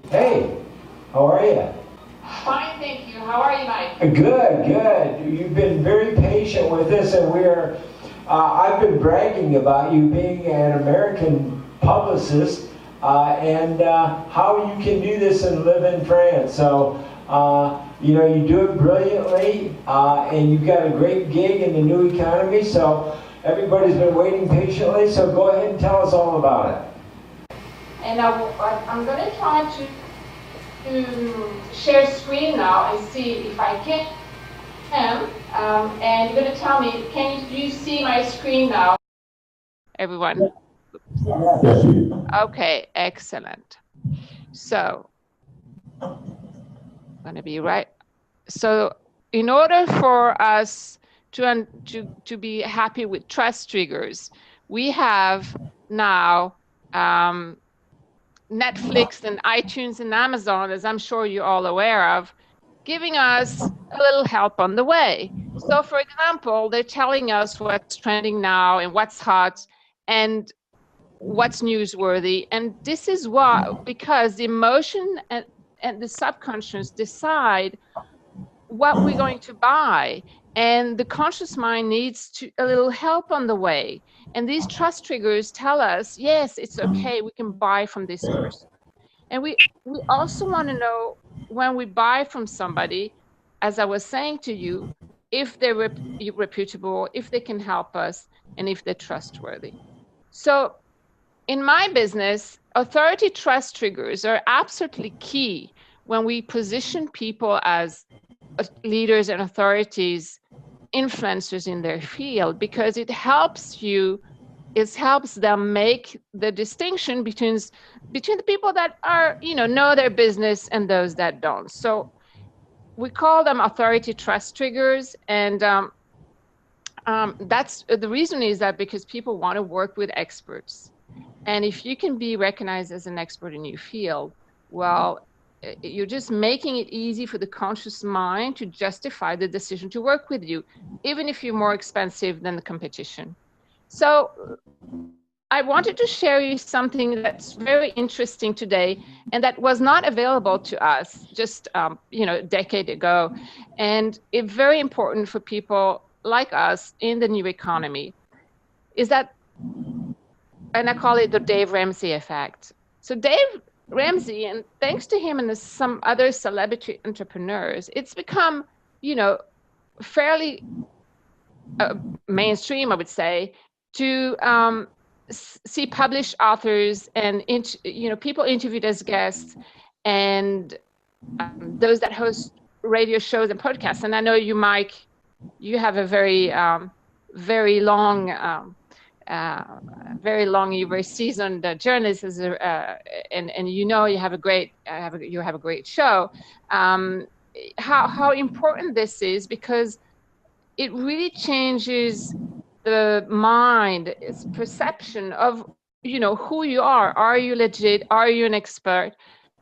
Hey, how are you? Fine, thank you. How are you, Mike? Good, good. You've been very patient with this, and I've been bragging about you being an American publicist and how you can do this and live in France. So, you do it brilliantly, and you've got a great gig in the new economy. So, everybody's been waiting patiently. So, go ahead and tell us all about it. And I'm going to try to share screen now and see if I can. And you're going to tell me, can you see my screen now? Everyone? Yes. Okay, excellent. So, going to be right. So, in order for us to be happy with trust triggers, we have now Netflix and iTunes and Amazon, as I'm sure you're all aware of, giving us a little help on the way. So, for example, they're telling us what's trending now and what's hot and what's newsworthy. And this is why, because the emotion and the subconscious decide what we're going to buy. And the conscious mind needs a little help on the way. And these trust triggers tell us, yes, it's okay, we can buy from this person. And we also want to know when we buy from somebody, as I was saying to you, if they're reputable, if they can help us, and if they're trustworthy. So in my business, authority trust triggers are absolutely key when we position people as leaders and authorities, influencers in their field, because it helps them make the distinction between the people that are, know their business and those that don't. So we call them authority trust triggers. And that's the reason is that because people want to work with experts. And if you can be recognized as an expert in your field, well, you're just making it easy for the conscious mind to justify the decision to work with you, even if you're more expensive than the competition. So I wanted to share you something that's very interesting today and that was not available to us just a decade ago. And it's very important for people like us in the new economy, is that, and I call it the Dave Ramsey effect. So Dave Ramsey, and thanks to him and some other celebrity entrepreneurs, it's become, fairly mainstream, I would say, to see published authors and people interviewed as guests, and those that host radio shows and podcasts. And I know you, Mike, you have a very long, you're very seasoned journalist, and you have a great show. How important this is, because it really changes the mind, its perception of who you are. Are you legit? Are you an expert?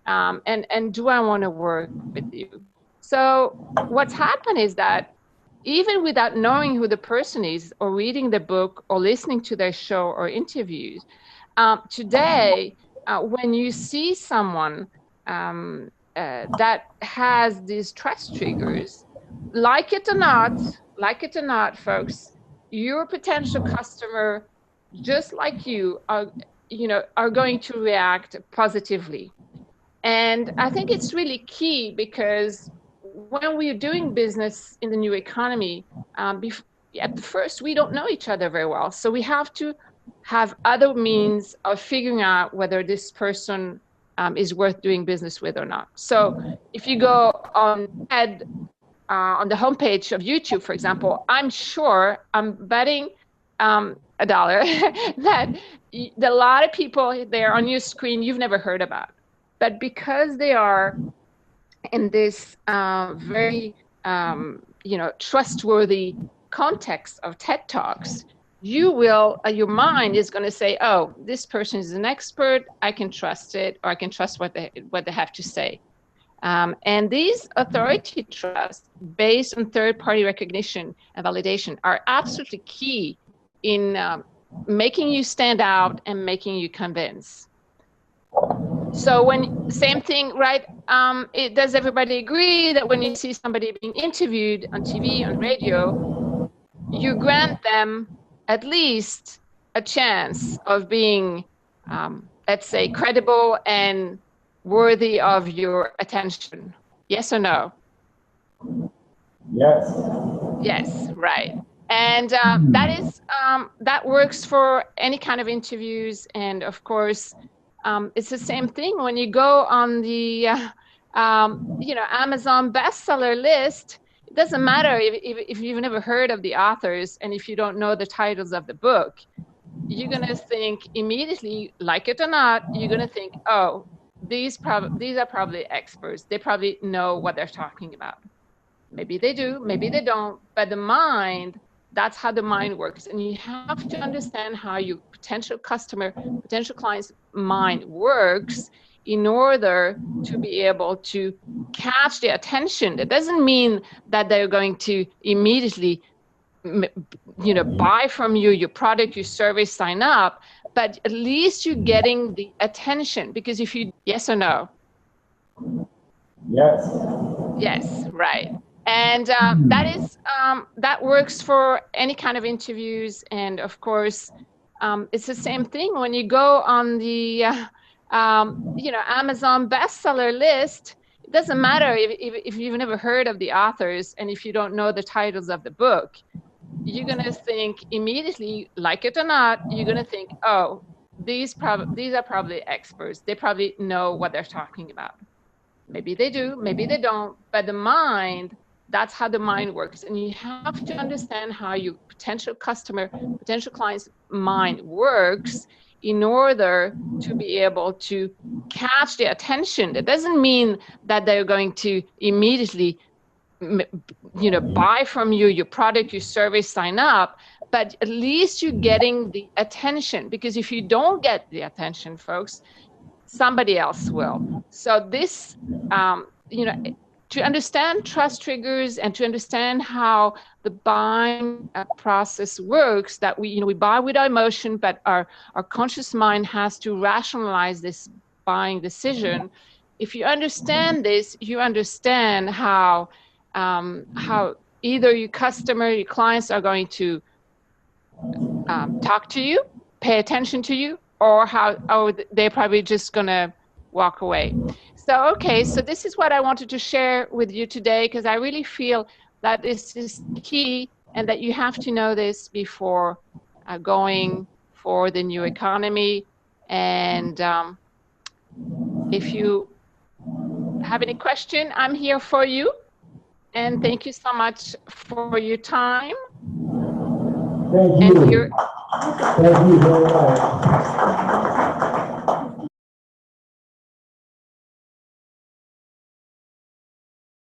And do I want to work with you? So what's happened is that even without knowing who the person is, or reading the book, or listening to their show or interviews, today, when you see someone that has these trust triggers, like it or not, folks, your potential customer, just like you, are going to react positively. And I think it's really key, because when we're doing business in the new economy, at first we don't know each other very well. So we have to have other means of figuring out whether this person is worth doing business with or not. So if you go on the homepage of YouTube, for example, I'm sure, I'm betting $1 that a lot of people there on your screen you've never heard about. But because they are in this very trustworthy context of TED Talks, your mind is going to say, oh, this person is an expert, I can trust it, or I can trust what they have to say. And these authority trusts based on third-party recognition and validation are absolutely key in making you stand out and making you convince. So when, same thing, right? Does everybody agree that when you see somebody being interviewed on TV, on radio, you grant them at least a chance of being, let's say, credible and worthy of your attention? Yes or no? Yes. Yes, right. And that works for any kind of interviews. And of course, it's the same thing when you go on the Amazon bestseller list. It doesn't matter if you've never heard of the authors and if you don't know the titles of the book. You're gonna think immediately, like it or not, you're gonna think, oh, these are probably experts. They probably know what they're talking about. Maybe they do, maybe they don't, but the mind, that's how the mind works. And you have to understand how your potential customer, potential client's mind works in order to be able to catch their attention. That doesn't mean that they're going to immediately buy from you your product, your service, sign up, but at least you're getting the attention. Because if you, yes or no? Yes. Yes, right. And that works for any kind of interviews. And of course, it's the same thing when you go on the Amazon bestseller list. It doesn't matter if you've never heard of the authors and if you don't know the titles of the book. You're gonna think immediately, like it or not, you're gonna think, oh, these are probably experts. They probably know what they're talking about. Maybe they do, maybe they don't, but the mind, that's how the mind works. And you have to understand how your potential customer, potential client's mind works in order to be able to catch their attention. That doesn't mean that they're going to immediately buy from you your product, your service, sign up, but at least you're getting the attention. Because if you don't get the attention, folks, somebody else will. So this, to understand trust triggers and to understand how the buying process works, that we buy with our emotion, but our conscious mind has to rationalize this buying decision. If you understand this, you understand how either your customer, your clients are going to talk to you, pay attention to you, or how they're probably just gonna walk away. So, okay, so this is what I wanted to share with you today, because I really feel that this is key and that you have to know this before going for the new economy. And if you have any question, I'm here for you. And thank you so much for your time. Thank you. Thank you very much.